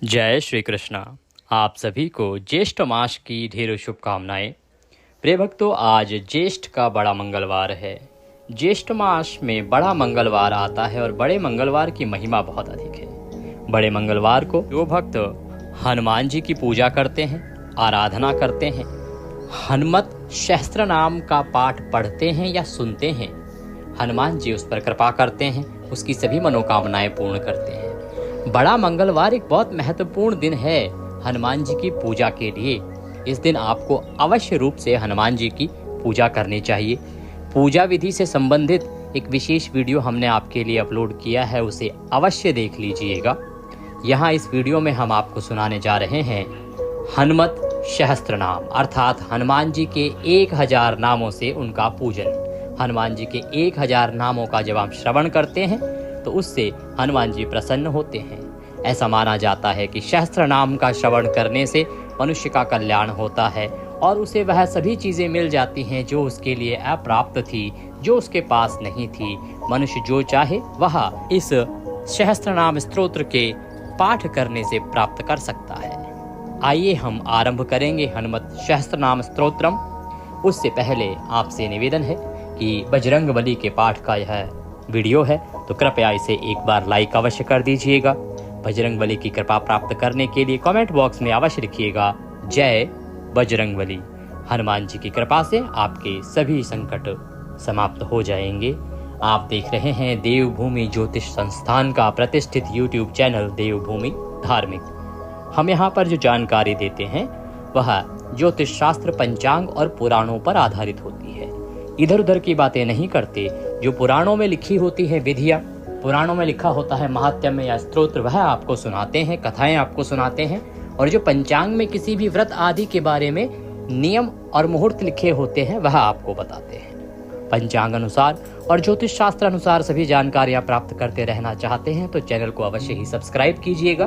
जय श्री कृष्णा। आप सभी को ज्येष्ठ मास की ढेरों शुभकामनाएं। प्रिय भक्तों, आज ज्येष्ठ का बड़ा मंगलवार है। ज्येष्ठ मास में बड़ा मंगलवार आता है और बड़े मंगलवार की महिमा बहुत अधिक है। बड़े मंगलवार को जो भक्त हनुमान जी की पूजा करते हैं, आराधना करते हैं, हनुमत सहस्त्र नाम का पाठ पढ़ते हैं या सुनते हैं, हनुमान जी उस पर कृपा करते हैं, उसकी सभी मनोकामनाएं पूर्ण करते हैं। बड़ा मंगलवार एक बहुत महत्वपूर्ण दिन है हनुमान जी की पूजा के लिए। इस दिन आपको अवश्य रूप से हनुमान जी की पूजा करनी चाहिए। पूजा विधि से संबंधित एक विशेष वीडियो हमने आपके लिए अपलोड किया है, उसे अवश्य देख लीजिएगा। यहाँ इस वीडियो में हम आपको सुनाने जा रहे हैं हनुमत सहस्त्र नाम, अर्थात हनुमान जी के 1000 नामों से उनका पूजन। हनुमान जी के 1000 नामों का जब आप श्रवण करते हैं तो उससे हनुमान जी प्रसन्न होते हैं। ऐसा माना जाता है कि सहस्त्र नाम का श्रवण करने से मनुष्य का कल्याण होता है और उसे वह सभी चीज़ें मिल जाती हैं जो उसके लिए अप्राप्त थी, जो उसके पास नहीं थी। मनुष्य जो चाहे वह इस सहस्त्र नाम स्तोत्र के पाठ करने से प्राप्त कर सकता है। आइए हम आरंभ करेंगे हनुमत सहस्त्र नाम स्तोत्रम। उससे पहले आपसे निवेदन है कि बजरंगबली के पाठ का यह वीडियो है तो कृपया इसे एक बार लाइक अवश्य कर दीजिएगा। बजरंगबली की कृपा प्राप्त करने के लिए कमेंट बॉक्स में अवश्य लिखिएगा जय बजरंगबली। हनुमान जी की कृपा से आपके सभी संकट समाप्त हो जाएंगे। आप देख रहे हैं देवभूमि ज्योतिष संस्थान का प्रतिष्ठित यूट्यूब चैनल देवभूमि धार्मिक। हम यहाँ पर जो जानकारी देते हैं वह ज्योतिष शास्त्र, पंचांग और पुराणों पर आधारित होती है। इधर उधर की बातें नहीं करते। जो पुराणों में लिखी होती है विधियाँ, पुराणों में लिखा होता है महात्म्य या स्तोत्र, वह आपको सुनाते हैं, कथाएं आपको सुनाते हैं। और जो पंचांग में किसी भी व्रत आदि के बारे में नियम और मुहूर्त लिखे होते हैं वह आपको बताते हैं। पंचांग अनुसार और ज्योतिष शास्त्र अनुसार सभी जानकारियां प्राप्त करते रहना चाहते हैं तो चैनल को अवश्य ही सब्सक्राइब कीजिएगा।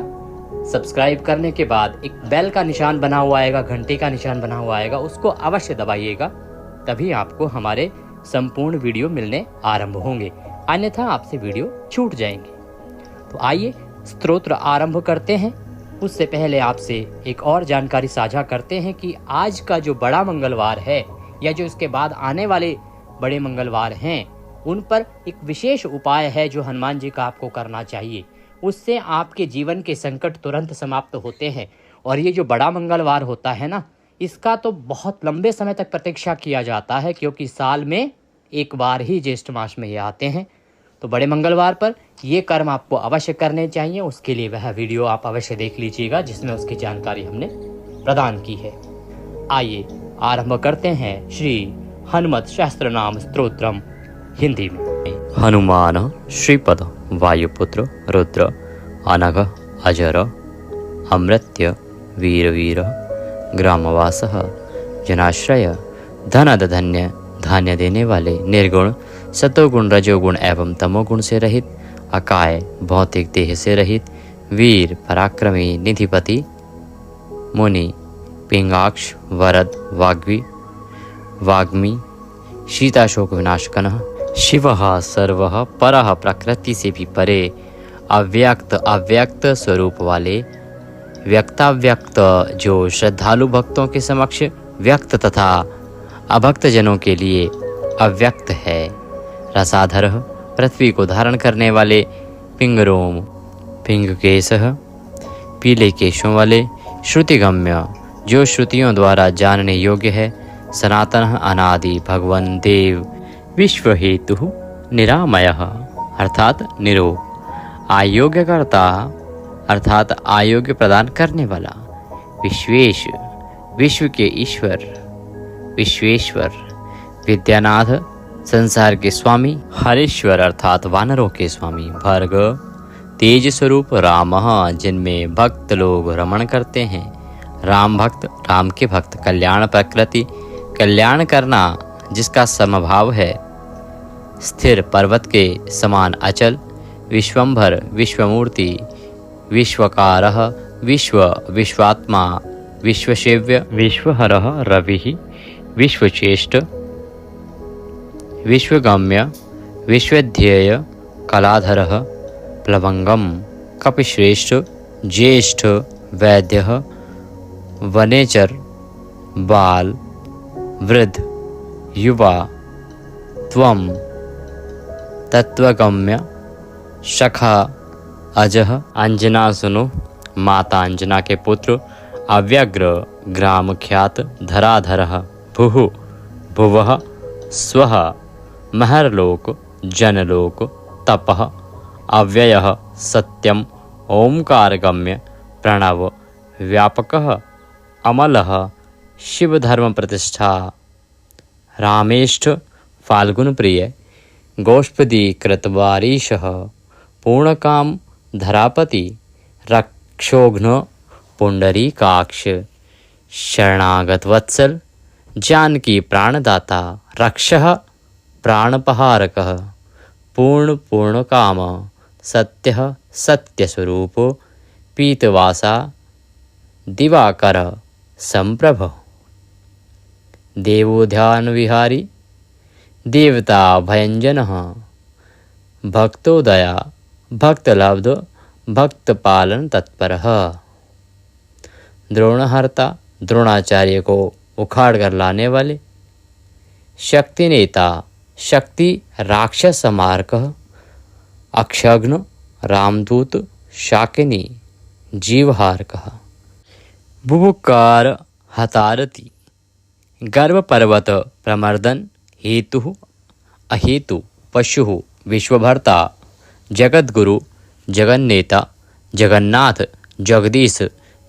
सब्सक्राइब करने के बाद एक बेल का निशान बना हुआ आएगा, घंटे का निशान बना हुआ आएगा, उसको अवश्य दबाइएगा, तभी आपको हमारे संपूर्ण वीडियो मिलने आरंभ होंगे, अन्यथा आपसे वीडियो छूट जाएंगे। तो आइए स्तोत्र आरंभ करते हैं। उससे पहले आपसे एक और जानकारी साझा करते हैं कि आज का जो बड़ा मंगलवार है या जो इसके बाद आने वाले बड़े मंगलवार हैं उन पर एक विशेष उपाय है जो हनुमान जी का आपको करना चाहिए। उससे आपके जीवन के संकट तुरंत समाप्त होते हैं। और ये जो बड़ा मंगलवार होता है ना, इसका तो बहुत लंबे समय तक प्रतीक्षा किया जाता है, क्योंकि साल में एक बार ही ज्येष्ठ मास में ये आते हैं। तो बड़े मंगलवार पर ये कर्म आपको अवश्य करने चाहिए। उसके लिए वह वीडियो आप अवश्य देख लीजिएगा जिसमें उसकी जानकारी हमने प्रदान की है। आइए आरंभ करते हैं श्री हनुमत सहस्त्र नाम स्तोत्रम हिंदी में। हनुमान श्रीपद वायुपुत्र रुद्र अनघ अजर अमृत्य वीर वीर ग्रामवासः जनाश्रय धनधन्य धान्य देने वाले, निर्गुण सतोगुण रजोगुण एवं तमोगुण से रहित, अकाय भौतिक देह से रहित, वीर पराक्रमी निधिपति मुनि पिंगाक्ष वरद वाग्मी शीताशोक विनाशकनः शिवः सर्वः परः, प्रकृति से भी परे, अव्यक्त अव्यक्त स्वरूप वाले, व्यक्ताव्यक्त जो श्रद्धालु भक्तों के समक्ष व्यक्त तथा अभक्त जनों के लिए अव्यक्त है, रसाधर पृथ्वी को धारण करने वाले, पिंगरोम पिंगकेशः पीले केशों वाले, श्रुतिगम्य जो श्रुतियों द्वारा जानने योग्य है, सनातन अनादि भगवन देव विश्व हेतु निरामयः अर्थात निरोग, आयोग्यकर्ता अर्थात आयोग्य प्रदान करने वाला, विश्वेश विश्व के ईश्वर विश्वेश्वर, विद्यानाथ संसार के स्वामी, हरेश्वर अर्थात वानरों के स्वामी, भर्ग तेज स्वरूप, राम जिनमें भक्त लोग रमण करते हैं, राम भक्त राम के भक्त, कल्याण प्रकृति कल्याण करना जिसका समभाव है, स्थिर पर्वत के समान अचल, विश्वंभर विश्वमूर्ति, विश्वकारः विश्व विश्वात्मा, विश्वसेव्य विश्वहरः रविः, विश्वचेष्ट विश्वगम्य विश्वध्येय, कलाधरः प्लवंगम, कपिश्रेष्ठ ज्येष्ठ वैद्यः वनेचर बाल वृद्ध युवा त्वं तत्त्वगम्य सखा अजः। अंजना सुनो, माता अंजना के पुत्र अव्यग्र ग्राम ख्यात धराधरः भुः भुवः स्वः महर्लोक जनलोक तपः अव्ययः सत्यम ओंकारगम्य प्रणव व्यापकः अमलः शिवधर्म प्रतिष्ठा। रामेष्ठ फाल्गुन प्रिय गोष्पदी कृतवारीशः पूर्णकाम धरापति रक्षोघ्न पुंडरीकाक्ष शरणागत वत्सल जानकी प्राणदाता रक्षः प्राणपहारकः पूर्ण पूर्णकाम सत्यः सत्यस्वरूपो पीतवासा दिवाकर संप्रभ। देवोध्यान विहारी देवता भयंजनः भक्तोदया भक्तलब्ध भक्तपालन तत्परः। द्रोणहर्ता द्रोणाचार्य को उखाड़ कर लाने वाले शक्ति नेता शक्ति राक्षस समारकः अक्षघ्न रामदूत शाकिनी जीवहारकः। बुभुकार हतारति गर्भपर्वत प्रमर्दन हेतु अहेतु पशु विश्वभर्ता जगद्गुरु जगन्नेता जगन्नाथ जगदीश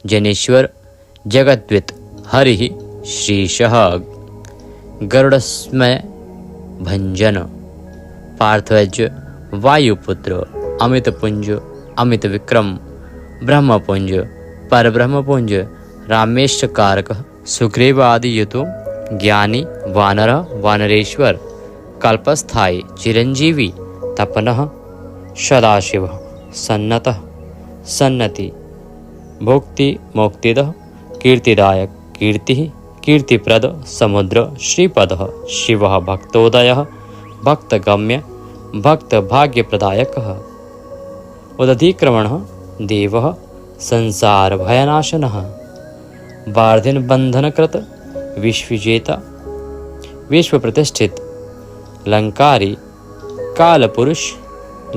जनेश्वर जगद्वित हरिः श्रीशः गरुड़स्मय भंजन पार्थवज वायुपुत्र अमितपुंज अमित विक्रम ब्रह्मपुंज परब्रह्मपुंज रामेशकारक सुग्रीवादियुतो ज्ञानी वानर वानरेश्वर कल्पस्थायी चिरंजीवी तपनः सदाशिव सन्नतः सन्नति भुक्ति मुक्तिदः कीर्तिदायक कीर्तिः कीर्तिप्रद समुद्र श्रीपदः शिवः भक्तोदयः भक्तगम्य भक्तभाग्यप्रदायकः उदधिक्रमणः देवः संसारभयनाशनः वार्धिनबन्धनकृत विश्वविजेता विश्वप्रतिष्ठित लंकारी कालपुरुष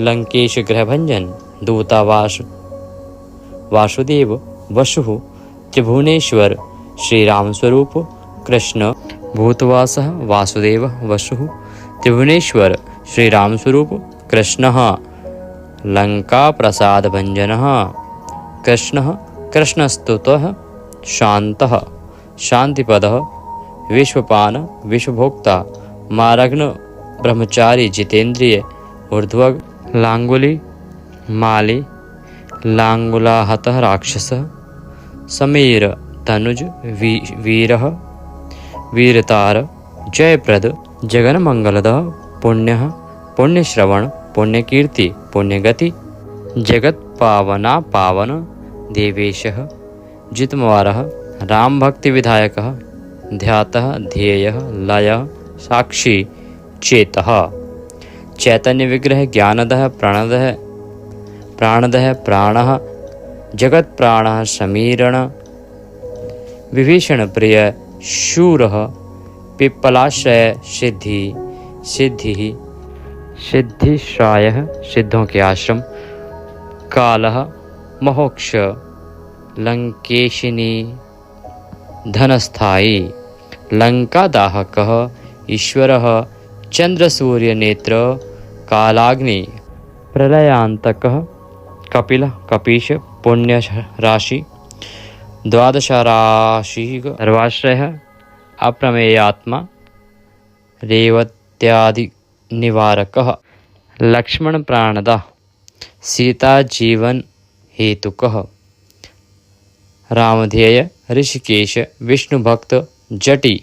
लंकेश गृहभंजन दूतावास वासुदेव वसुः त्रिभुवनेश्वर श्रीराम स्वरूप कृष्ण भूतवासः वासुदेव वसुः त्रिभुवनेश्वर श्रीराम स्वरूप कृष्णः लंका प्रसाद भंजनः कृष्णः कृष्णस्तुतः शान्तः शांतिपदः विश्वपान विश्वभोक्ता मारग्न ब्रह्मचारी जितेंद्रिय ऊर्ध्वग लांगुली माली लांगुलाहतः राक्षसः समीर तनुज वीरः वीरतार जयप्रद जगन्मंगलदः पुण्यः पुण्यश्रवण पुण्यकीर्ति पुण्यगति जगत पावना पावन देवेशः जितमवारः राम भक्ति विधायकः ध्यातः ध्येयः लयः साक्षी चेतः चैतन्य विग्रह ज्ञानदः प्राणदः प्राणः जगत प्राणः समीरण विभीषण प्रिय शूरः पिप्पलाश्रय सिद्धि सिद्धिश्रायः सिद्धों के आश्रम कालः महोक्ष लंकेशिनी धनस्थायी लंकादाहकः ईश्वरः चंद्रसूर्यनेत्र कालाग्नि प्रलयांतकः कपिलः कपीश पुण्यराशि द्वादशराशि सर्वाश्रयः अप्रमेयात्मा रेवत्यादि निवारकः लक्ष्मण प्राणदा सीता जीवन हेतुकः रामध्येय ऋषिकेश विष्णुभक्त जटि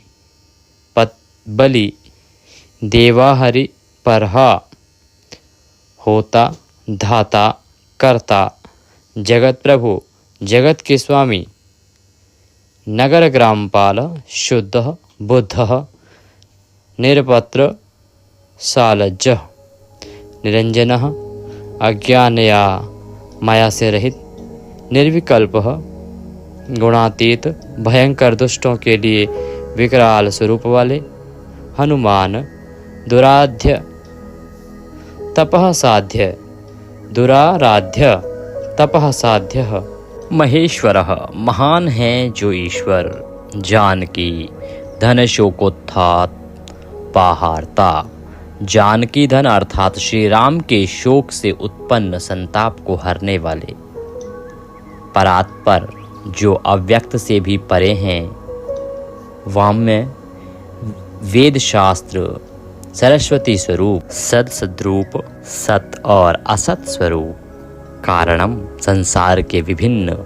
बलि देवाहरि परहा होता धाता कर्ता जगत प्रभु जगत के स्वामी नगर ग्रामपाल शुद्धः बुद्धः निरपत्र सालज्जः निरंजनः अज्ञानया माया से रहित निर्विकल्प, गुणातीत, भयंकर दुष्टों के लिए विकराल स्वरूप वाले हनुमान, दुराराध्य तपः साध्य, दुराराध्य तपः साध्य महेश्वरः, महान है जो ईश्वर, जानकी धन शोकोत्थात पाहारता, जानकी धन अर्थात श्री राम के शोक से उत्पन्न संताप को हरने वाले, परात्पर जो अव्यक्त से भी परे हैं, वाम्य वेद शास्त्र, सरस्वती स्वरूप, सद्रूप, सत और असत स्वरूप, कारणम संसार के विभिन्न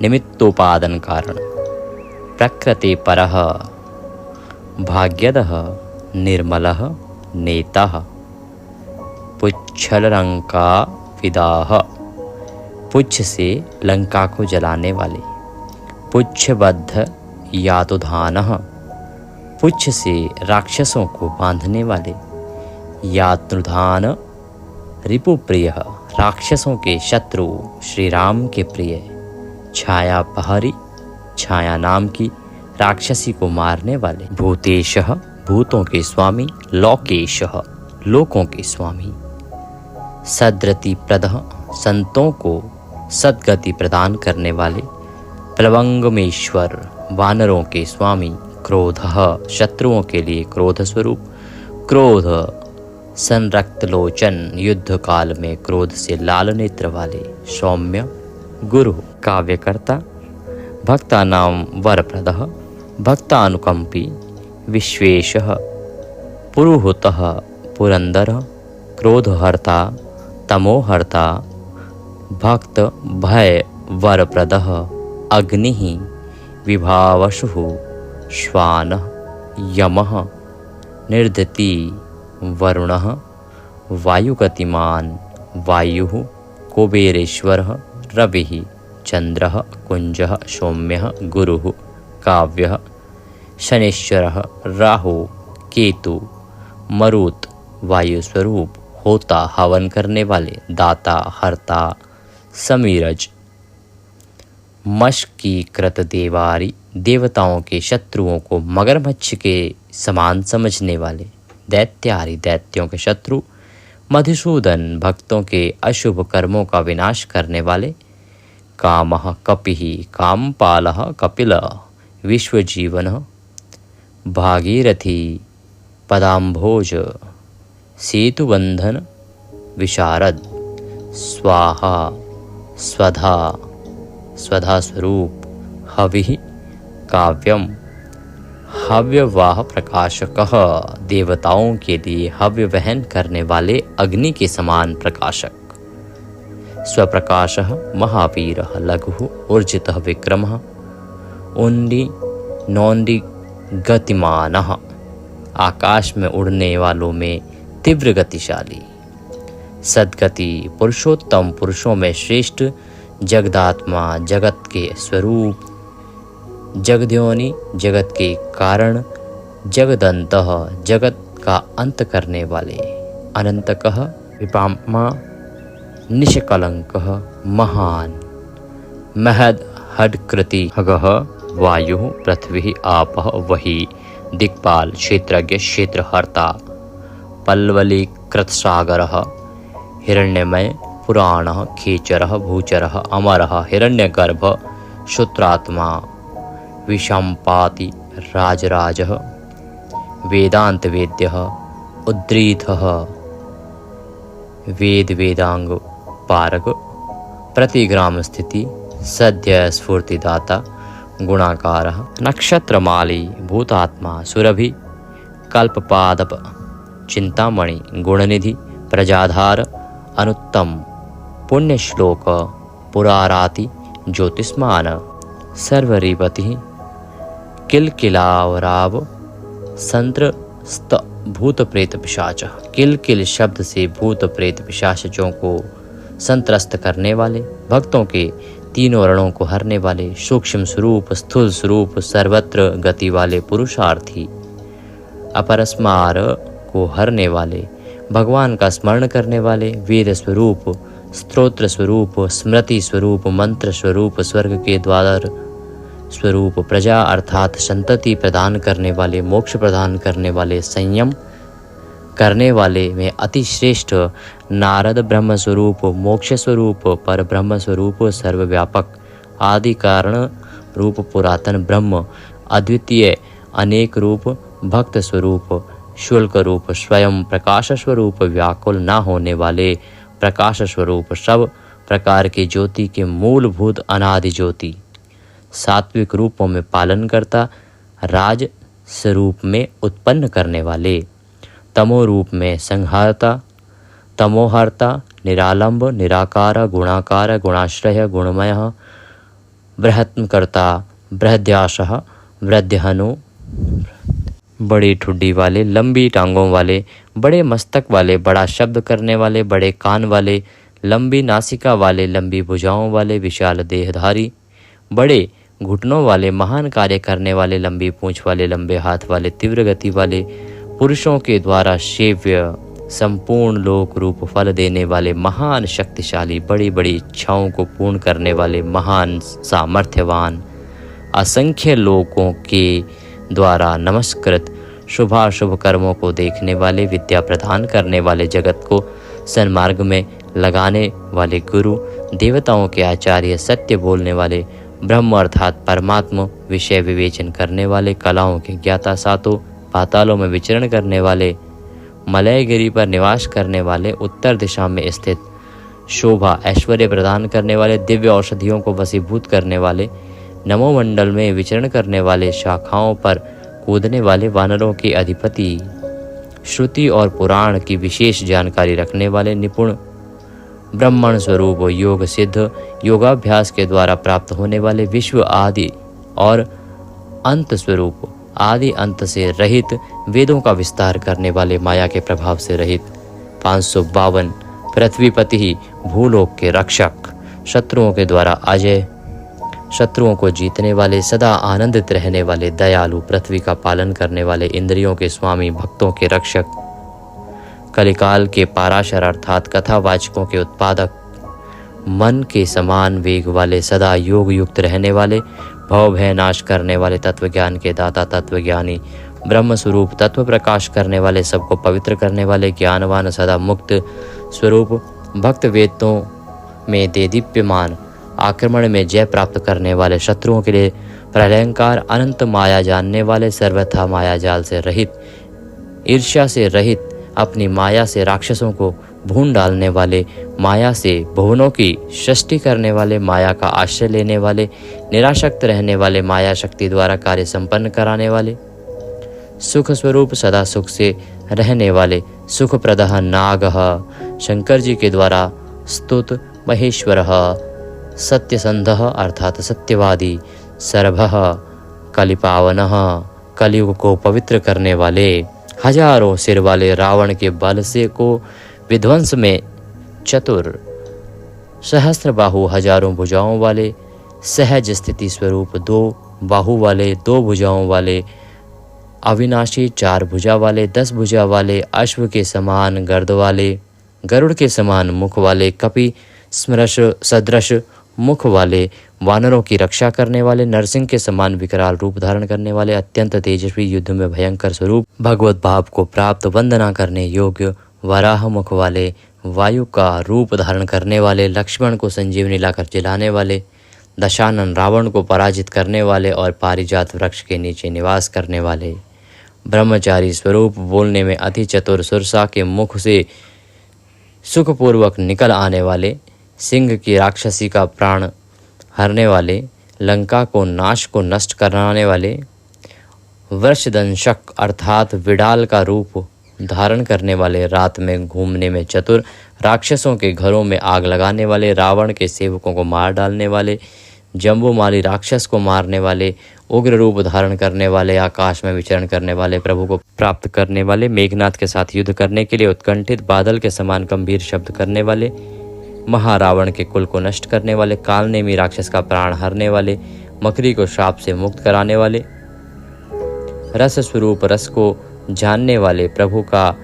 निमित्तोपादन कारण, प्रकृति परः, भाग्यदः, निर्मलः, नेता, पुच्छलंका विदाह, पुच्छ से लंका को जलाने वाले, पुच्छबद्ध यातुधानः, पुच्छ से राक्षसों को बांधने वाले, यातुधान रिपुप्रिय, राक्षसों के शत्रु श्री राम के प्रिय, छायापहरी, छाया नाम की राक्षसी को मारने वाले, भूतेशः, भूतों के स्वामी, लोकेशः, लोकों के स्वामी, सद्रति प्रदः, संतों को सद्गति प्रदान करने वाले, प्लवंगमेश्वर, वानरों के स्वामी, क्रोधः, शत्रुओं के लिए क्रोध स्वरूप, क्रोध संरक्त लोचन, युद्ध काल में क्रोध से लाल नेत्र वाले, सौम्य, गुरु, काव्यकर्ता, भक्तानां वरप्रदः, भक्तानुकंपी, विश्वेशः, पुरुहूतः, पुरंदरः, क्रोधहर्ता, तमोहर्ता, भक्त भय वरप्रदः, अग्निः, विभावशुः, श्वानः, यमः, निर्दति, वरुणः, वायुगतिमान, वायुः, कुबेरेश्वरः, रविः, चंद्रः, कुंजः, सौम्यः, गुरुः, काव्यः, शनेश्वरः, राहु, केतु, मरुत, वायुस्वरूप, होता, हवन करने वाले, दाता, हर्ता, समीरज, मशकीकृत देवारी, देवताओं के शत्रुओं को मगरमच्छ के समान समझने वाले, दैत्यारी, दैत्यों के शत्रु, मधुसूदन, भक्तों के अशुभ कर्मों का विनाश करने वाले, कामः, कपिः, कामपालः, कपिलः, विश्वजीवनः, भागीरथी, पदाम्भोज, सेतुबंधन, विशारद, स्वाहा, स्वधा, स्वधा स्वरूप, हविः, काव्यम, हव्यवाह प्रकाशकः, देवताओं के लिए हव्य वहन करने वाले अग्नि के समान प्रकाशक, स्वप्रकाशः, महावीरः, लघुः, ऊर्जितः, विक्रमः, उन्डी नौंडी गतिमानः, आकाश में उड़ने वालों में तीव्र गतिशाली, सद्गति, पुरुषोत्तम, पुरुषों में श्रेष्ठ, जगदात्मा, जगत के स्वरूप, जगद्योनि, जगत के कारण, जगदन्तः, जगत का अंत करने वाले, अनंतकः, विपामा, निष्कलंकः, महान, महद, हडकृति, हगः, वायुः, पृथ्वी, आपः, वही, दिक्पाल, क्षेत्रज्ञ, क्षेत्रहर्ता, पल्वलीकृतसागरः, हिरण्यमय, पुराणः, खेचरः, भूचरः, अमरः, हिरण्यगर्भ, श्रुत्रात्मा, विषम्पाति, राजराजः, वेदांत वेद्यः, उद्रीतः, वेद वेदांग पारग, प्रतिग्राम स्थिति, सद्य स्फूर्तिदाता, गुणाकारः, नक्षत्रमाली, भूतात्मा, सुरभि, कल्पपादप, चिंतामणि, गुणनिधि, प्रजाधार, अनुत्तम, पुण्यश्लोक, पुराराति, ज्योतिष्मान, सर्वरीपति, किलकिलावराव, संत्रस्त, भूत प्रेत पिशाच, किल शब्द से भूत प्रेत पिशाचों को संत्रस्त करने वाले, भक्तों के तीनों वर्णों को हरने वाले, सूक्ष्म स्वरूप, स्थूल स्वरूप, सर्वत्र गति वाले पुरुषार्थी, अपरस्मार को हरने वाले, भगवान का स्मरण करने वाले, वेद स्वरूप, स्तोत्र स्वरूप, स्मृति स्वरूप, मंत्र स्वरूप, स्वर्ग के द्वार स्वरूप, प्रजा अर्थात संतति प्रदान करने वाले, मोक्ष प्रदान करने वाले, संयम करने वाले में अति श्रेष्ठ, नारद ब्रह्म स्वरूप, मोक्ष स्वरूप, पर ब्रह्म स्वरूप, सर्वव्यापक, आदि कारण रूप, पुरातन ब्रह्म, अद्वितीय, अनेक रूप, भक्त स्वरूप, शुल्क रूप, स्वयं प्रकाश स्वरूप, व्याकुल न होने वाले, प्रकाश स्वरूप, सब प्रकार की ज्योति के मूलभूत अनादि ज्योति, सात्विक रूपों में पालन करता, राज स्वरूप में उत्पन्न करने वाले, तमो रूप में संहारता, तमोहर्ता, निरालंब, निराकार, गुणाकार, गुणाश्रय, गुणमय, बृहत्कर्ता, बृहद्याशः, वृद्धहनु, बड़ी ठुड्डी वाले, लंबी टांगों वाले, बड़े मस्तक वाले, बड़ा शब्द करने वाले, बड़े कान वाले, लंबी नासिका वाले, लंबी भुजाओं वाले, विशाल देहधारी, बड़े घुटनों वाले, महान कार्य करने वाले, लंबी पूंछ वाले, लंबे हाथ वाले, तीव्र गति वाले, पुरुषों के द्वारा सेव्य, संपूर्ण लोक रूप फल देने वाले, महान शक्तिशाली, बड़ी बड़ी इच्छाओं को पूर्ण करने वाले, महान सामर्थ्यवान, असंख्य लोगों के द्वारा नमस्कृत, शुभाशुभ कर्मों को देखने वाले, विद्या प्रदान करने वाले, जगत को सन्मार्ग में लगाने वाले गुरु, देवताओं के आचार्य, सत्य बोलने वाले, ब्रह्म अर्थात परमात्मा, विषय विवेचन करने वाले, कलाओं के ज्ञाता, सातों पातालों में विचरण करने वाले, मलयगिरी पर निवास करने वाले, उत्तर दिशा में स्थित, शोभा ऐश्वर्य प्रदान करने वाले, दिव्य औषधियों को वशीभूत करने वाले, नमोमंडल में विचरण करने वाले, शाखाओं पर कूदने वाले, वानरों के अधिपति, श्रुति और पुराण की विशेष जानकारी रखने वाले, निपुण, ब्रह्मण स्वरूप, योग सिद्ध, योगाभ्यास के द्वारा प्राप्त होने वाले, विश्व आदि और अंत स्वरूप, आदि अंत से रहित, वेदों का विस्तार करने वाले, माया के प्रभाव से रहित, 552 पृथ्वीपति, भूलोक के रक्षक, शत्रुओं के द्वारा अजय, शत्रुओं को जीतने वाले, सदा आनंदित रहने वाले, दयालु, पृथ्वी का पालन करने वाले, इंद्रियों के स्वामी, भक्तों के रक्षक, कलिकाल के पाराशर अर्थात कथावाचकों के उत्पादक, मन के समान वेग वाले, सदा योग युक्त रहने वाले, भव भय नाश करने वाले, तत्व ज्ञान के दाता, तत्वज्ञानी, ब्रह्म स्वरूप, तत्व प्रकाश करने वाले, सबको पवित्र करने वाले, ज्ञानवान, सदा मुक्त स्वरूप, भक्त, वेदों में देदीप्यमान, आक्रमण में जय प्राप्त करने वाले, शत्रुओं के लिए प्रलयंकार, अनंत माया जानने वाले, सर्वथा माया जाल से रहित, ईर्ष्या से रहित, अपनी माया से राक्षसों को भून डालने वाले, माया से भुवनों की सृष्टि करने वाले, माया का आश्रय लेने वाले, निराशक्त रहने वाले, माया शक्ति द्वारा कार्य संपन्न कराने वाले, सुख स्वरूप, सदा सुख से रहने वाले, सुख प्रदः नागः, शंकर जी के द्वारा स्तुत, महेश्वरः, सत्यसंधः अर्थात सत्यवादी, सर्वः, कलिपावनः, कलियुग को पवित्र करने वाले, हजारों सिर वाले, रावण के बल से को विध्वंस में चतुर, सहस्त्र बाहु, हजारों भुजाओं वाले, सहज स्थिति स्वरूप, 2 बाहु वाले, 2 भुजाओं वाले, अविनाशी, 4 भुजा वाले, 10 भुजा वाले, अश्व के समान गर्द वाले, गरुड़ के समान मुख वाले, कपि स्मरश सदृश मुख वाले, वानरों की रक्षा करने वाले, नरसिंह के समान विकराल रूप धारण करने वाले, अत्यंत तेजस्वी, युद्ध में भयंकर स्वरूप, भगवत भाव को प्राप्त, वंदना करने योग्य, वराह मुख वाले, वायु का रूप धारण करने वाले, लक्ष्मण को संजीवनी लाकर जिलाने वाले, दशानन, रावण को पराजित करने वाले और पारिजात वृक्ष के नीचे निवास करने वाले, ब्रह्मचारी स्वरूप, बोलने में अति चतुर, सुरसा के मुख से सुखपूर्वक निकल आने वाले, सिंह की राक्षसी का प्राण हरने वाले, लंका को नाश को नष्ट कराने वाले, वृषदंशक अर्थात विडाल का रूप धारण करने वाले, रात में घूमने में चतुर, राक्षसों के घरों में आग लगाने वाले, रावण के सेवकों को मार डालने वाले, जम्बूमाली राक्षस को मारने वाले, उग्र रूप धारण करने वाले, आकाश में विचरण करने वाले, प्रभु को प्राप्त करने वाले, मेघनाथ के साथ युद्ध करने के लिए उत्कंठित, बादल के समान गंभीर शब्द करने वाले, महारावण के कुल को नष्ट करने वाले, कालनेमी राक्षस का प्राण हरने वाले, मकरी को श्राप से मुक्त कराने वाले, रस स्वरूप, रस को जानने वाले, प्रभु का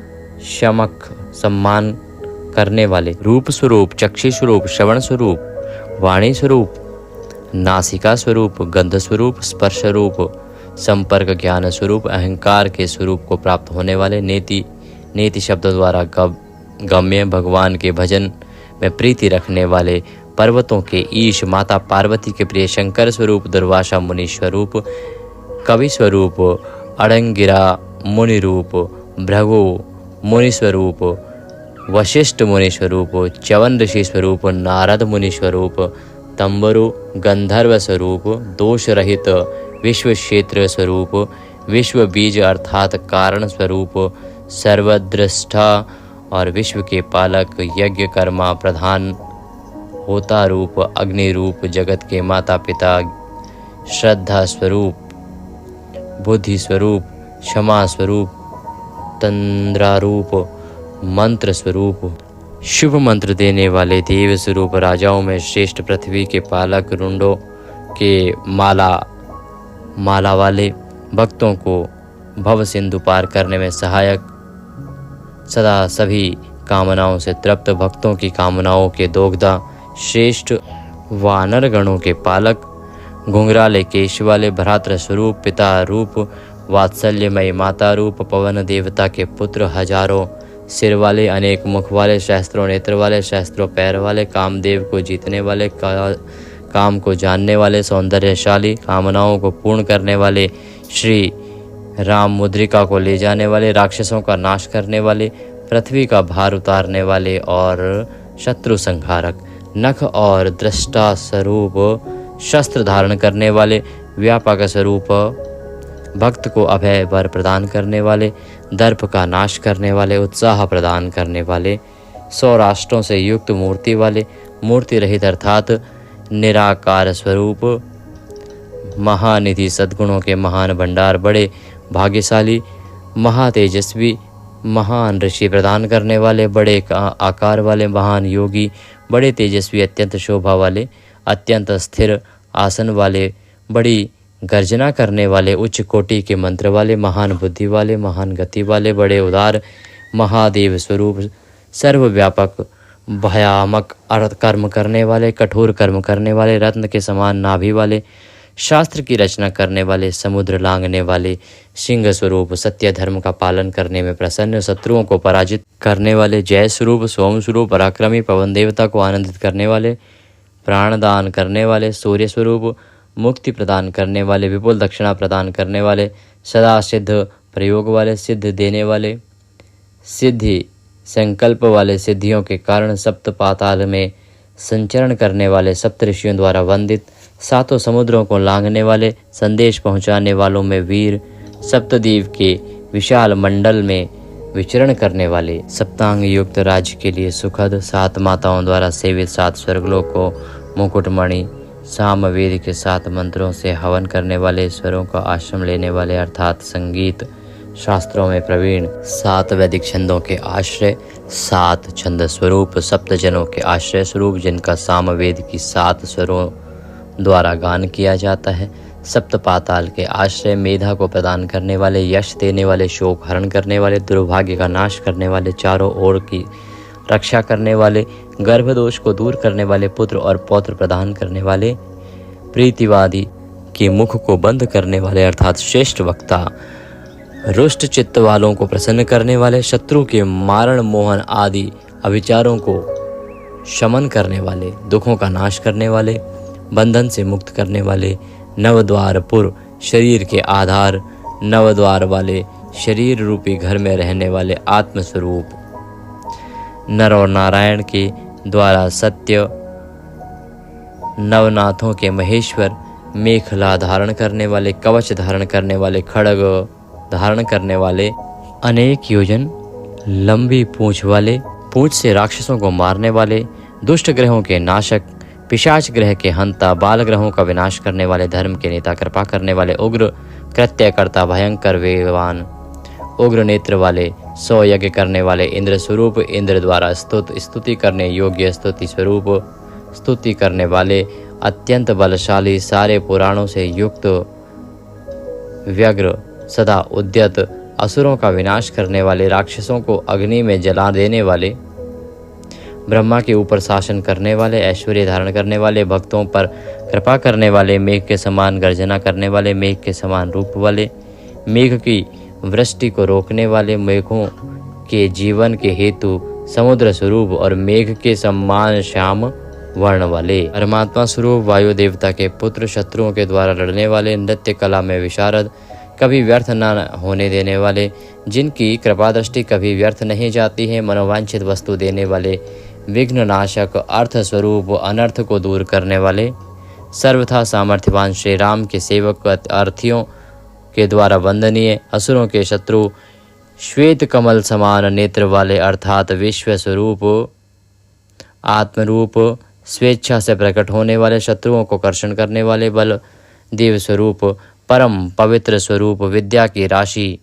शमक सम्मान करने वाले, रूप स्वरूप, चक्षु स्वरूप, श्रवण स्वरूप, वाणी स्वरूप, नासिका स्वरूप, गंध स्वरूप, स्पर्श रूप, संपर्क ज्ञान स्वरूप, अहंकार के स्वरूप को प्राप्त होने वाले, नेति शब्द द्वारा गम्य, भगवान के भजन में प्रीति रखने वाले, पर्वतों के ईश, माता पार्वती के प्रिय शंकर स्वरूप, दुर्वासा मुनि स्वरूप, कवि स्वरूप, अड़ंगिरा मुनि रूप, भृगु मुनि स्वरूप, वशिष्ठ मुनि स्वरूप, च्यवन ऋषि स्वरूप, नारद मुनि स्वरूप, तंबरु गंधर्व स्वरूप, दोष रहित विश्व क्षेत्र स्वरूप, विश्व बीज अर्थात कारण स्वरूप, सर्वद्रष्टा और विश्व के पालक, यज्ञ कर्मा प्रधान, होता रूप, अग्नि रूप, जगत के माता पिता, श्रद्धा स्वरूप, बुद्धि स्वरूप, क्षमा स्वरूप, तंद्रारूप, मंत्र स्वरूप, शुभ मंत्र देने वाले, देव स्वरूप, राजाओं में श्रेष्ठ, पृथ्वी के पालक, रुंडों के माला वाले, भक्तों को भव सिंधु पार करने में सहायक, सदा सभी कामनाओं से तृप्त, भक्तों की कामनाओं के दोगदा, श्रेष्ठ, वानर गणों के पालक, घुंघराले केश वाले, भ्रातृ स्वरूप, पिता रूप, वात्सल्यमय माता रूप, पवन देवता के पुत्र, हजारों सिर वाले, अनेक मुख वाले, सहस्त्रों नेत्र वाले, सहस्त्रों पैर वाले, कामदेव को जीतने वाले, काम को जानने वाले, सौंदर्यशाली, कामनाओं को पूर्ण करने वाले, श्री राम मुद्रिका को ले जाने वाले, राक्षसों का नाश करने वाले, पृथ्वी का भार उतारने वाले और शत्रु संहारक, नख और दृष्टा स्वरूप, शस्त्र धारण करने वाले, व्यापक स्वरूप, भक्त को अभय वर प्रदान करने वाले, दर्प का नाश करने वाले, उत्साह प्रदान करने वाले, 100 राष्ट्रों से युक्त मूर्ति वाले, मूर्ति रहित अर्थात निराकार स्वरूप, महानिधि, सद्गुणों के महान भंडार, बड़े भाग्यशाली, महातेजस्वी, महान ऋषि प्रदान करने वाले, बड़े आकार वाले, महान योगी, बड़े तेजस्वी, अत्यंत शोभा वाले, अत्यंत स्थिर आसन वाले, बड़ी गर्जना करने वाले, उच्च कोटि के मंत्र वाले, महान बुद्धि वाले, महान गति वाले, बड़े उदार, महादेव स्वरूप, सर्वव्यापक, भयामक कर्म करने वाले, कठोर कर्म करने वाले, रत्न के समान नाभि वाले, शास्त्र की रचना करने वाले, समुद्र लांघने वाले, सिंह स्वरूप, सत्य धर्म का पालन करने में प्रसन्न, शत्रुओं को पराजित करने वाले, जय स्वरूप, सोम स्वरूप, पराक्रमी, पवन देवता को आनंदित करने वाले, प्राणदान करने वाले, सूर्य स्वरूप, मुक्ति प्रदान करने वाले, विपुल दक्षिणा प्रदान करने वाले, सदा सिद्ध प्रयोग वाले, सिद्ध देने वाले, सिद्धि संकल्प वाले, सिद्धियों के कारण सप्त पाताल में संचरण करने वाले, सप्त ऋषियों द्वारा वंदित, सातों समुद्रों को लांघने वाले, संदेश पहुंचाने वालों में वीर, सप्तद्वीप के विशाल मंडल में विचरण करने वाले, सप्तांग युक्त राज्य के लिए सुखद, 7 माताओं द्वारा सेवित, 7 स्वर्गलोक को मुकुटमणि, सामवेद के 7 मंत्रों से हवन करने वाले, ईश्वरों का आश्रम लेने वाले अर्थात संगीत शास्त्रों में प्रवीण, 7 वैदिक छंदों के आश्रय, 7 छंद स्वरूप, सप्तजनों के आश्रय स्वरूप, जिनका सामवेद की 7 स्वरों द्वारा गान किया जाता है, सप्त पाताल के आश्रय, मेधा को प्रदान करने वाले, यश देने वाले, शोक हरण करने वाले, दुर्भाग्य का नाश करने वाले, चारों ओर की रक्षा करने वाले, गर्भदोष को दूर करने वाले, पुत्र और पौत्र प्रदान करने वाले, प्रीतिवादी के मुख को बंद करने वाले अर्थात श्रेष्ठ वक्ता, रुष्ट चित्त वालों को प्रसन्न करने वाले, शत्रु के मारण मोहन आदि अविचारों को शमन करने वाले, दुखों का नाश करने वाले, बंधन से मुक्त करने वाले, नवद्वारपुर शरीर के आधार, नवद्वार वाले शरीर रूपी घर में रहने वाले आत्मस्वरूप, नर और नारायण के द्वारा सत्य, नवनाथों के महेश्वर, मेखला धारण करने वाले, कवच धारण करने वाले, खड़ग धारण करने वाले, अनेक योजन लंबी पूंछ वाले, पूंछ से राक्षसों को मारने वाले, दुष्ट ग्रहों के नाशक, पिशाच ग्रह के हंता, बाल ग्रहों का विनाश करने वाले, धर्म के नेता, कृपा करने वाले, उग्र कृत्यकर्ता, भयंकर वेगवान, उग्र नेत्र वाले, 100 यज्ञ करने वाले, इंद्र स्वरूप, इंद्र द्वारा स्तुति करने योग्य, स्तुति स्वरूप, स्तुति करने वाले, अत्यंत बलशाली, सारे पुराणों से युक्त, व्यग्र, सदा उद्यत, असुरों का विनाश करने वाले, राक्षसों को अग्नि में जला देने वाले, ब्रह्मा के ऊपर शासन करने वाले, ऐश्वर्य धारण करने वाले, भक्तों पर कृपा करने वाले, मेघ के समान गर्जना करने वाले, मेघ के समान रूप वाले, मेघ की वृष्टि को रोकने वाले, मेघों के जीवन के हेतु समुद्र स्वरूप और मेघ के समान श्याम वर्ण वाले, परमात्मा स्वरूप वायु देवता के पुत्र, शत्रुओं के द्वारा लड़ने वाले, नृत्य कला में विशारद, कभी व्यर्थ न होने देने वाले, जिनकी कृपा दृष्टि कभी व्यर्थ नहीं जाती है, मनोवांछित वस्तु देने वाले, विघ्न नाशक, अर्थ स्वरूप, अनर्थ को दूर करने वाले, सर्वथा सामर्थ्यवान श्री राम के सेवक, अर्थीयों के द्वारा वंदनीय, असुरों के शत्रु, श्वेत कमल समान नेत्र वाले अर्थात विश्व स्वरूप, आत्मरूप, स्वेच्छा से प्रकट होने वाले, शत्रुओं को कर्षण करने वाले, बल देव स्वरूप, परम पवित्र स्वरूप, विद्या की राशि,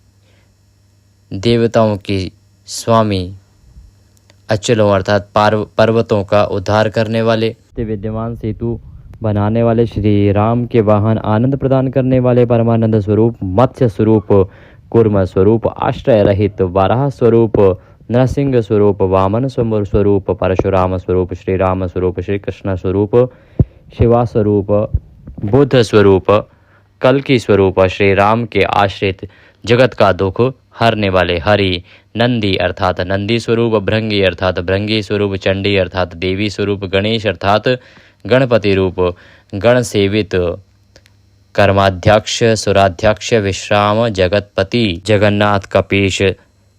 देवताओं की स्वामी, अचलों अर्थात पर्वतों का उद्धार करने वाले, विद्यमान सेतु बनाने वाले, श्री राम के वाहन, आनंद प्रदान करने वाले, परमानंद स्वरूप, मत्स्य स्वरूप, कूर्म स्वरूप, आश्रय रहित, वाराह स्वरूप, नरसिंह स्वरूप, वामन स्वरूप, परशुराम स्वरूप, श्री राम स्वरूप, श्री कृष्ण स्वरूप, शिवा स्वरूप, बुद्ध स्वरूप, कल्कि स्वरूप, श्री राम के आश्रित, जगत का दुख हरने वाले, हरि, नंदी अर्थात नंदी स्वरूप, भृंगी अर्थात भृंगी स्वरूप, चंडी अर्थात देवी स्वरूप, गणेश अर्थात गणपति रूप, गण सेवित, कर्माध्यक्ष, सुराध्यक्ष, विश्राम, जगतपति, जगन्नाथ, कपीश,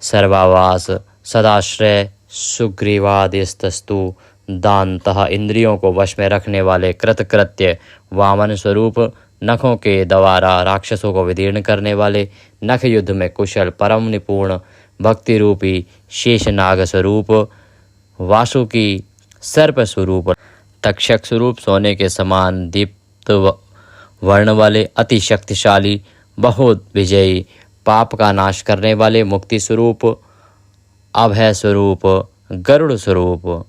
सर्वावास, सदाश्रय, सुग्रीवादिस्तस्तु, दानतः, इंद्रियों को वश में रखने वाले, कृतकृत्य, वामन स्वरूप, नखों के द्वारा राक्षसों को विदीर्ण करने वाले, नख युद्ध में कुशल, परम निपुण, भक्ति रूपी, शेषनाग स्वरूप, वासुकी, सर्प स्वरूप, तक्षक स्वरूप, सोने के समान दीप्त वर्ण वाले, अति शक्तिशाली, बहुत विजयी, पाप का नाश करने वाले, मुक्ति स्वरूप, अभय स्वरूप, गरुड़ स्वरूप,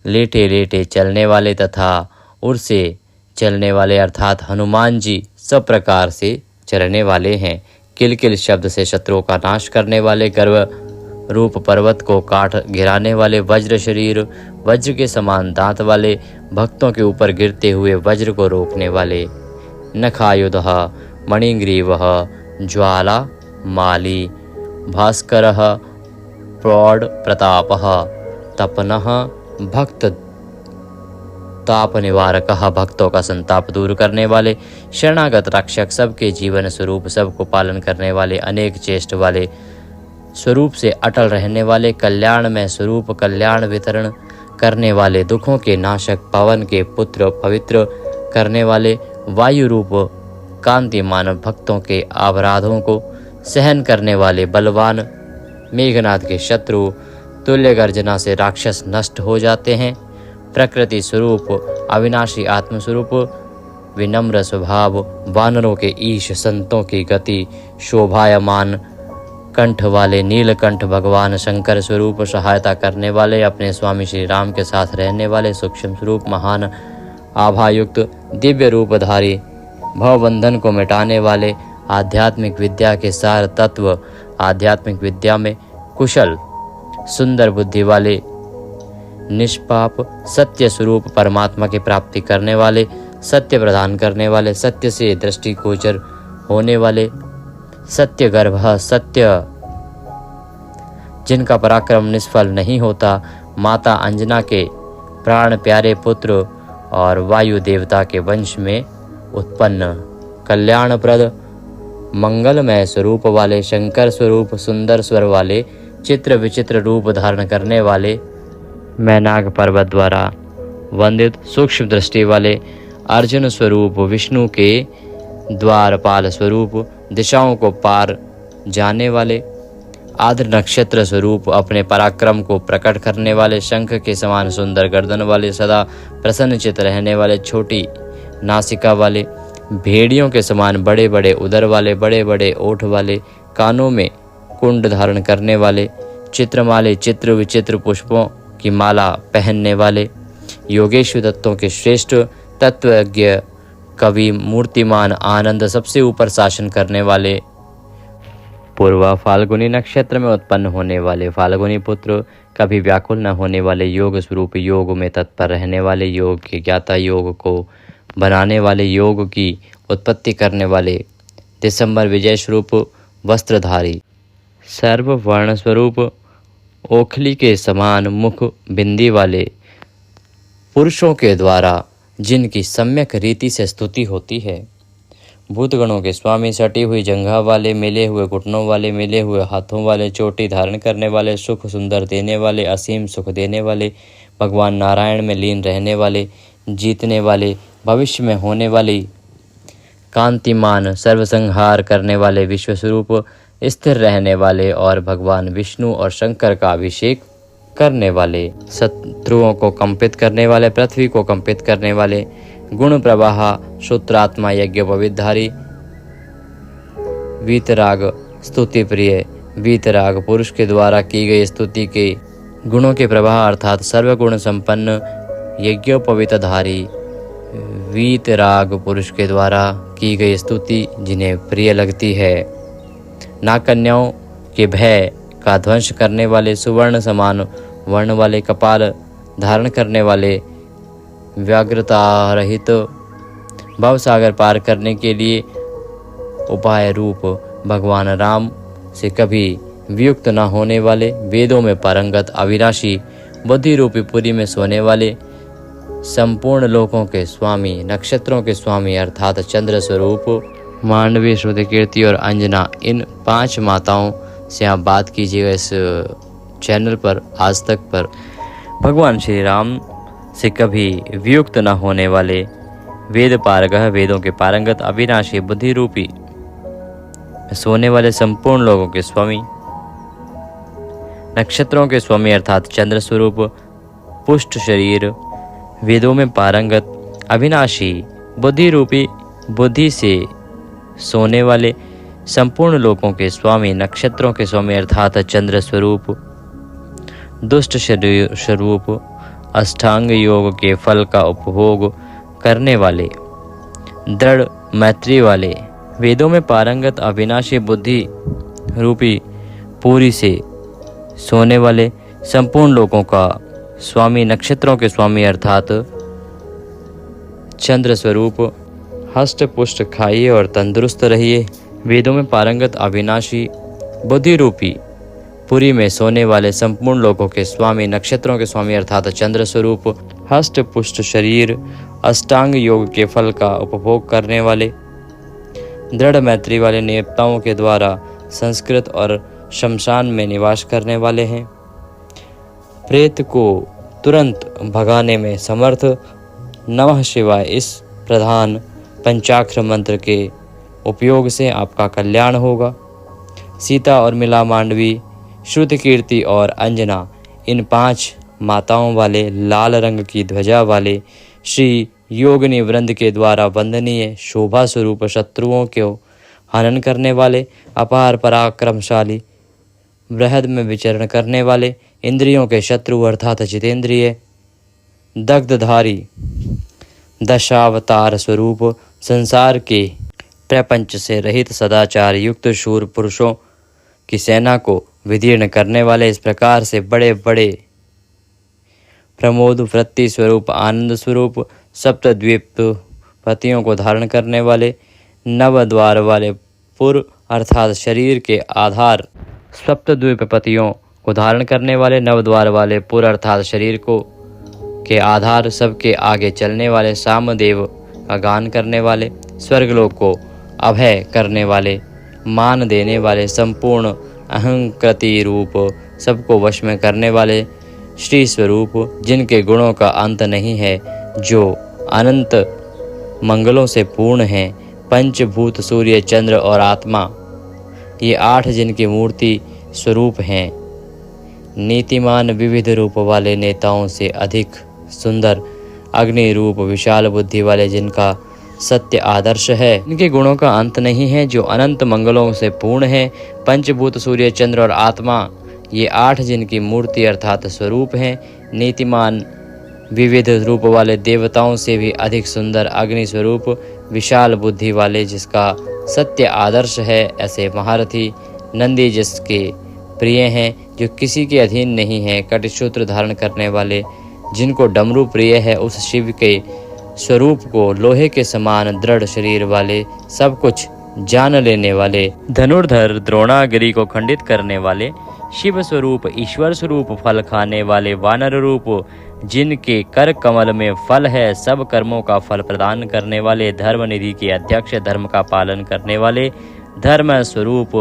लेटे लेटे चलने वाले तथा उड़ से चलने वाले अर्थात हनुमान जी सब प्रकार से चलने वाले हैं। किलकिल शब्द से शत्रुओं का नाश करने वाले, गर्व रूप पर्वत को काट गिराने वाले, वज्र शरीर, वज्र के समान दांत वाले, भक्तों के ऊपर गिरते हुए वज्र को रोकने वाले, नखायुधः, मणिग्रीवः, ज्वाला माली, भास्करः, प्रौढ़ प्रतापः, तपनः, भक्त ताप निवारकः, भक्तों का संताप दूर करने वाले, शरणागत रक्षक, सबके जीवन स्वरूप, सबको पालन करने वाले, अनेक चेष्ट वाले, स्वरूप से अटल रहने वाले, कल्याण में स्वरूप, कल्याण वितरण करने वाले, दुखों के नाशक, पवन के पुत्र, पवित्र करने वाले, वायु रूप, कांतिमान, भक्तों के अपराधों को सहन करने वाले, बलवान, मेघनाथ के शत्रु, तुल्य गर्जना से राक्षस नष्ट हो जाते हैं, प्रकृति स्वरूप, अविनाशी आत्मस्वरूप, विनम्र स्वभाव, वानरों के ईश, संतों की गति, शोभायमान कंठ वाले, नीलकंठ भगवान शंकर स्वरूप, सहायता करने वाले, अपने स्वामी श्री राम के साथ रहने वाले, सूक्ष्म स्वरूप, महान आभायुक्त, दिव्य रूपधारी, भवबंधन को मिटाने वाले, आध्यात्मिक विद्या के सार तत्व, आध्यात्मिक विद्या में कुशल, सुंदर बुद्धि वाले, निष्पाप, सत्य स्वरूप, परमात्मा की प्राप्ति करने वाले, सत्य प्रदान करने वाले, सत्य से दृष्टिगोचर होने वाले, सत्य गर्भ, सत्य जिनका पराक्रम निष्फल नहीं होता, माता अंजना के प्राण प्यारे पुत्र और वायु देवता के वंश में उत्पन्न, कल्याणप्रद, मंगलमय स्वरूप वाले, शंकर स्वरूप, सुंदर स्वर वाले, चित्र विचित्र रूप धारण करने वाले, मैनाक पर्वत द्वारा वंदित, सूक्ष्म दृष्टि वाले, अर्जुन स्वरूप, विष्णु के द्वारपाल स्वरूप, दिशाओं को पार जाने वाले, आद्र नक्षत्र स्वरूप, अपने पराक्रम को प्रकट करने वाले, शंख के समान सुंदर गर्दन वाले, सदा प्रसन्नचित रहने वाले, छोटी नासिका वाले, भेड़ियों के समान बड़े बड़े उदर वाले, बड़े बड़े ओठ वाले, कानों में कुंड धारण करने वाले, चित्रमाले, चित्र विचित्र पुष्पों की माला पहनने वाले, योगेश्वर तत्वों के श्रेष्ठ, तत्वज्ञ, कवि, मूर्तिमान, आनंद, सबसे ऊपर शासन करने वाले, पूर्वा फाल्गुनी नक्षत्र में उत्पन्न होने वाले फाल्गुनी पुत्र, कभी व्याकुल न होने वाले योग स्वरूप योग में तत्पर रहने वाले योग के ज्ञाता, योग को बनाने वाले, योग की उत्पत्ति करने वाले, दिसंबर विजय स्वरूप वस्त्रधारी, सर्व वर्ण स्वरूप ओखली के समान मुख बिंदी वाले पुरुषों के द्वारा जिनकी सम्यक रीति से स्तुति होती है, भूतगणों के स्वामी, सटी हुई जंघा वाले, मिले हुए घुटनों वाले, मिले हुए हाथों वाले, चोटी धारण करने वाले, सुख सुंदर देने वाले, असीम सुख देने वाले, भगवान नारायण में लीन रहने वाले, जीतने वाले, भविष्य में होने वाली, कांतिमान, सर्वसंहार करने वाले, विश्वस्वरूप, स्थिर रहने वाले और भगवान विष्णु और शंकर का अभिषेक करने वाले, शत्रुओं को कंपित करने वाले, पृथ्वी को कंपित करने वाले, गुण प्रवाह, सूत्रात्मा, यज्ञोपवीतधारी, वीतराग, स्तुति प्रिय, वीतराग पुरुष के द्वारा की गई स्तुति के गुणों के प्रवाह अर्थात सर्वगुण संपन्न, यज्ञोपवीतधारी, वीतराग पुरुष के द्वारा की गई स्तुति जिन्हें प्रिय लगती है, नाकन्याओं के भय का ध्वंस करने वाले, सुवर्ण समान वर्ण वाले, कपाल धारण करने वाले, व्याग्रता रहित, भवसागर पार करने के लिए उपाय रूप भगवान राम से कभी वियुक्त न होने वाले, वेदों में पारंगत, अविनाशी, बुद्धि रूपी पुरी में सोने वाले, संपूर्ण लोकों के स्वामी, नक्षत्रों के स्वामी अर्थात चंद्र स्वरूप, मांडवी, श्रुति कीर्ति और अंजना, इन 5 माताओं से आप बात कीजिएगा इस चैनल पर, आज तक पर। भगवान श्री राम से कभी वियुक्त न होने वाले, वेद पारगह, वेदों के पारंगत, अविनाशी, बुद्धि रूपी सोने वाले, संपूर्ण लोगों के स्वामी, नक्षत्रों के स्वामी अर्थात चंद्र स्वरूप, पुष्ट शरीर, वेदों में पारंगत, अविनाशी, बुद्धि रूपी बुद्धि से सोने वाले, संपूर्ण लोकों के स्वामी, नक्षत्रों के स्वामी अर्थात चंद्र स्वरूप, दुष्ट शरीर स्वरूप, अष्टांग योग के फल का उपभोग करने वाले, दृढ़ मैत्री वाले, वेदों में पारंगत, अविनाशी, बुद्धि रूपी पूरी से सोने वाले, संपूर्ण लोकों का स्वामी, नक्षत्रों के स्वामी अर्थात चंद्र स्वरूप, हष्ट पुष्ट खाइए और तंदुरुस्त रहिए, वेदों में पारंगत, अविनाशी, बुद्धि रूपी पुरी में सोने वाले, संपूर्ण लोकों के स्वामी, नक्षत्रों के स्वामी अर्थात चंद्र स्वरूप, हष्ट पुष्ट शरीर, अष्टांग योग के फल का उपभोग करने वाले, दृढ़ मैत्री वाले, नेवताओं के द्वारा संस्कृत और शमशान में निवास करने वाले हैं, प्रेत को तुरंत भगाने में समर्थ, नमः शिवाय इस प्रधान पंचाक्षर मंत्र के उपयोग से आपका कल्याण होगा। सीता और मिला, मांडवी, श्रुति कीर्ति और अंजना, इन 5 माताओं वाले, लाल रंग की ध्वजा वाले, श्री योगिनी वृंद के द्वारा वंदनीय, शोभा स्वरूप, शत्रुओं को हनन करने वाले, अपार पराक्रमशाली, बृहद में विचरण करने वाले, इंद्रियों के शत्रु अर्थात जितेंद्रिय, दग्धधारी, दशावतार स्वरूप, संसार के प्रपंच से रहित, सदाचार युक्त शूर पुरुषों की सेना को विदीर्ण करने वाले, इस प्रकार से बड़े बड़े प्रमोद वृत्ति स्वरूप, आनंद स्वरूप, सप्तद्वीप पतियों को धारण करने वाले, नव द्वार वाले पुर अर्थात शरीर के आधार, सप्तद्वीप पतियों को धारण करने वाले, नव द्वार वाले पुर अर्थात शरीर को के आधार, सबके आगे चलने वाले, सामदेव का गान करने वाले, स्वर्गलोक को अभय करने वाले, मान देने वाले, संपूर्ण अहंकृति रूप, सबको वश में करने वाले, श्री स्वरूप, जिनके गुणों का अंत नहीं है, जो अनंत मंगलों से पूर्ण हैं, पंचभूत, सूर्य, चंद्र और आत्मा, ये 8 जिनकी मूर्ति स्वरूप हैं, नीतिमान, विविध रूप वाले, नेताओं से अधिक सुंदर, अग्नि रूप, विशाल बुद्धि वाले, जिनका सत्य आदर्श है, इनके गुणों का अंत नहीं है, जो अनंत मंगलों से पूर्ण है, पंचभूत, सूर्य, चंद्र और आत्मा, ये 8 जिनकी मूर्ति अर्थात स्वरूप हैं, नीतिमान, विविध रूप वाले, देवताओं से भी अधिक सुंदर, अग्नि स्वरूप, विशाल बुद्धि वाले, जिसका सत्य आदर्श है, ऐसे महारथी, नंदी जिसके प्रिय हैं, जो किसी के अधीन नहीं है, कटिसूत्र धारण करने वाले, जिनको डमरू प्रिय है, उस शिव के स्वरूप को, लोहे के समान दृढ़ शरीर वाले, सब कुछ जान लेने वाले, धनुर्धर द्रोणागिरि को खंडित करने वाले, शिव स्वरूप, ईश्वर स्वरूप, फल खाने वाले, वानर रूप, जिनके कर कमल में फल है, सब कर्मों का फल प्रदान करने वाले, धर्म निधि के अध्यक्ष, धर्म का पालन करने वाले, धर्म स्वरूप,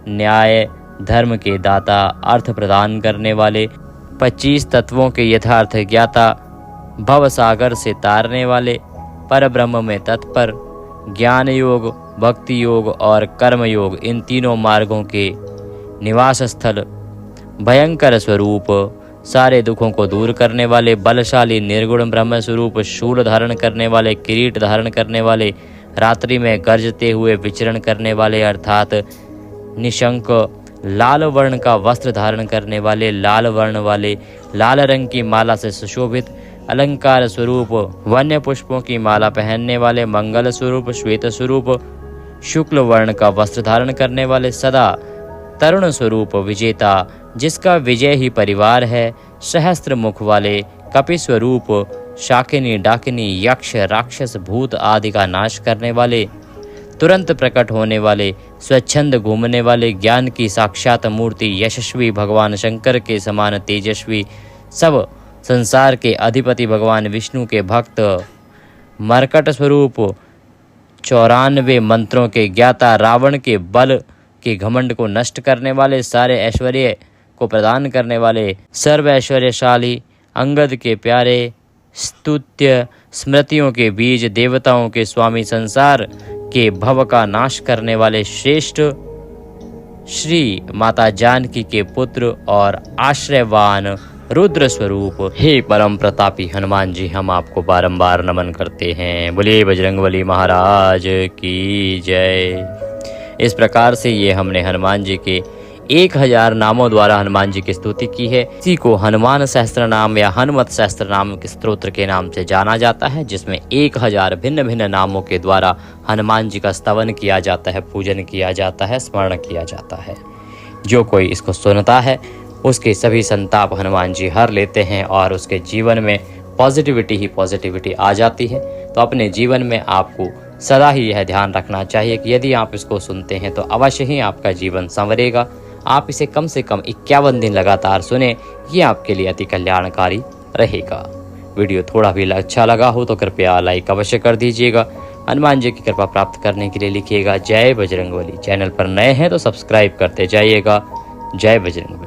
न्याय धर्म के दाता, अर्थ प्रदान करने वाले, 25 तत्वों के यथार्थ ज्ञाता, भव सागर से तारने वाले, पर ब्रह्म में तत्पर, ज्ञान योग, भक्ति योग और कर्म योग, इन तीनों मार्गों के निवास स्थल, भयंकर स्वरूप, सारे दुखों को दूर करने वाले, बलशाली निर्गुण ब्रह्म स्वरूप, शूल धारण करने वाले, किरीट धारण करने वाले, रात्रि में गरजते हुए विचरण करने वाले अर्थात निशंक, लाल वर्ण का वस्त्र धारण करने वाले, लाल वर्ण वाले, लाल रंग की माला से सुशोभित, अलंकार स्वरूप, वन्य पुष्पों की माला पहनने वाले, मंगल स्वरूप, श्वेत स्वरूप, शुक्ल वर्ण का वस्त्र धारण करने वाले, सदा तरुण स्वरूप, विजेता, जिसका विजय ही परिवार है, सहस्त्र मुख वाले, कपि स्वरूप, शाकिनी, डाकिनी, यक्ष, राक्षस, भूत आदि का नाश करने वाले, तुरंत प्रकट होने वाले, स्वच्छंद घूमने वाले, ज्ञान की साक्षात मूर्ति, यशस्वी, भगवान शंकर के समान तेजस्वी, सब संसार के अधिपति, भगवान विष्णु के भक्त, मरकट स्वरूप, 94 मंत्रों के ज्ञाता, रावण के बल के घमंड को नष्ट करने वाले, सारे ऐश्वर्य को प्रदान करने वाले, सर्व ऐश्वर्यशाली, अंगद के प्यारे, स्तुत्य, स्मृतियों के बीज, देवताओं के स्वामी, संसार के भव का नाश करने वाले, श्रेष्ठ, श्री माता जानकी के पुत्र और आश्रयवान, रुद्र स्वरूप, हे परम प्रतापी हनुमान जी, हम आपको बारंबार नमन करते हैं। बोलिए बजरंगबली महाराज की जय। इस प्रकार से ये हमने हनुमान जी के 1000 नामों द्वारा हनुमान जी की स्तुति की है। इसी को हनुमान सहस्त्र नाम या हनुमत सहस्त्र नाम के स्तोत्र के नाम से जाना जाता है, जिसमें 1000 भिन्न भिन्न नामों के द्वारा हनुमान जी का स्तवन किया जाता है, पूजन किया जाता है, स्मरण किया जाता है। जो कोई इसको सुनता है उसके सभी संताप हनुमान जी हर लेते हैं और उसके जीवन में पॉजिटिविटी ही पॉजिटिविटी आ जाती है। तो अपने जीवन में आपको सदा ही यह ध्यान रखना चाहिए कि यदि आप इसको सुनते हैं तो अवश्य ही आपका जीवन संवरेगा। आप इसे कम से कम 51 दिन लगातार सुने, ये आपके लिए अति कल्याणकारी रहेगा। वीडियो थोड़ा भी अच्छा लगा हो तो कृपया लाइक अवश्य कर दीजिएगा। हनुमान जी की कृपा प्राप्त करने के लिए लिखिएगा जय बजरंगबली। चैनल पर नए हैं तो सब्सक्राइब करते जाइएगा। जय बजरंगबली।